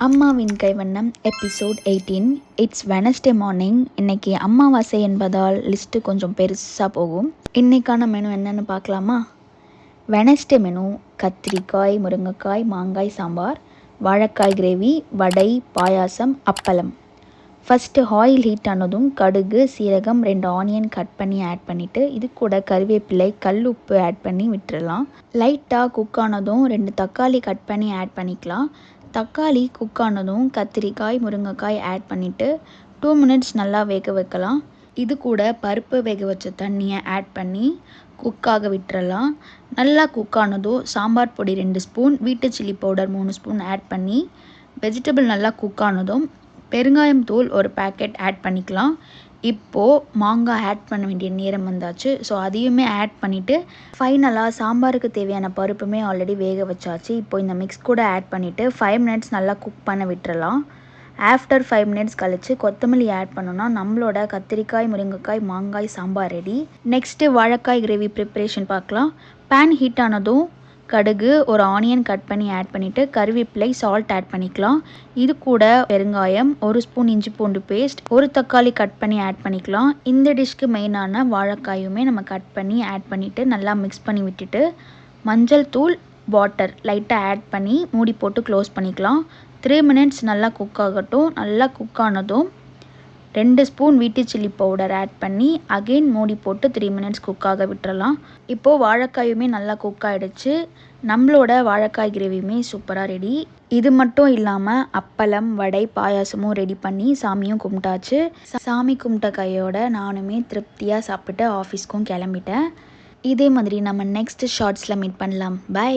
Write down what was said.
அம்மாவின் கைவண்ணம் episode 18. It's Wednesday morning. இன்னைக்கு அமாவாசை என்பதால் லிஸ்ட்டு கொஞ்சம் பெருசாக போகும். இன்னைக்கான மெனு என்னென்னு பார்க்கலாமா? வெனஸ்டே மெனு கத்திரிக்காய், முருங்கைக்காய், மாங்காய் சாம்பார், வாழைக்காய் கிரேவி, வடை, பாயாசம், அப்பளம். ஃபஸ்ட்டு ஆயில் ஹீட் ஆனதும் கடுகு, சீரகம், 2 ஆனியன் கட் பண்ணி ஆட் பண்ணிவிட்டு இது கூட கருவேப்பிலை, கல் உப்பு ஆட் பண்ணி விட்டுறலாம். லைட்டாக குக் ஆனதும் 2 தக்காளி கட் பண்ணி ஆட் பண்ணிக்கலாம். தக்காளி குக் ஆனதும் கத்திரிக்காய், முருங்கைக்காய் ஆட் பண்ணிவிட்டு 2 மினிட்ஸ் நல்லா வேக வைக்கலாம். இது கூட பருப்பு வேக வச்ச தண்ணியை ஆட் பண்ணி குக்காக விட்டுறலாம். நல்லா குக் ஆனதும் சாம்பார் பொடி 2 ஸ்பூன், வீட்டு சில்லி பவுடர் 3 ஸ்பூன் ஆட் பண்ணி வெஜிடபிள் நல்லா குக் ஆனதும் பெருங்காயம் தூள் 1 பேக்கெட் ஆட் பண்ணிக்கலாம். இப்போது மாங்காய் ஆட் பண்ண வேண்டிய நேரம் வந்தாச்சு. ஸோ அதையுமே ஆட் பண்ணிவிட்டு ஃபைனலாக சாம்பாருக்கு தேவையான பருப்புமே ஆல்ரெடி வேக வச்சாச்சு. இப்போ இந்த மிக்ஸ் கூட ஆட் பண்ணிவிட்டு 5 மினிட்ஸ் நல்லா குக் பண்ண விட்டுறலாம். ஆஃப்டர் 5 மினிட்ஸ் கழித்து கொத்தமல்லி ஆட் பண்ணோன்னா நம்மளோட கத்திரிக்காய், முருங்கைக்காய், மாங்காய் சாம்பார் ரெடி. நெக்ஸ்ட்டு வாழைக்காய் கிரேவி ப்ரிப்ரேஷன் பார்க்கலாம். பேன் ஹீட் ஆனதும் கடுகு, 1 ஆனியன் கட் பண்ணி ஆட் பண்ணிவிட்டு கருவேப்பிலை, சால்ட் ஆட் பண்ணிக்கலாம். இது கூட பெருங்காயம், 1 ஸ்பூன் இஞ்சி பூண்டு பேஸ்ட், 1 தக்காளி கட் பண்ணி ஆட் பண்ணிக்கலாம். இந்த டிஷ்க்கு மெயினான வாழைக்காயுமே நம்ம கட் பண்ணி ஆட் பண்ணிவிட்டு நல்லா மிக்ஸ் பண்ணி விட்டுட்டு மஞ்சள் தூள், வாட்டர் லைட்டாக ஆட் பண்ணி மூடி போட்டு க்ளோஸ் பண்ணிக்கலாம். 3 மினிட்ஸ் நல்லா குக் ஆகட்டும். நல்லா குக் ஆனதும் 2 ஸ்பூன் வீட்டு சில்லி பவுடர் ஆட் பண்ணி அகெயின் மூடி போட்டு 3 மினிட்ஸ் குக்காக விட்டுறலாம். இப்போது வாழைக்காயுமே நல்லா குக் ஆகிடுச்சு. நம்மளோட வாழைக்காய் கிரேவியுமே சூப்பராக ரெடி. இது மட்டும் இல்லாமல் அப்பளம், வடை, பாயாசமும் ரெடி பண்ணி சாமியும் கும்பிட்டாச்சு. சாமி கும்பிட்ட கையோட நானுமே திருப்தியாக சாப்பிட்டு ஆஃபீஸ்க்கும் கிளம்பிட்டேன். இதே மாதிரி நம்ம நெக்ஸ்ட் ஷார்ட்ஸில் மீட் பண்ணலாம். பை.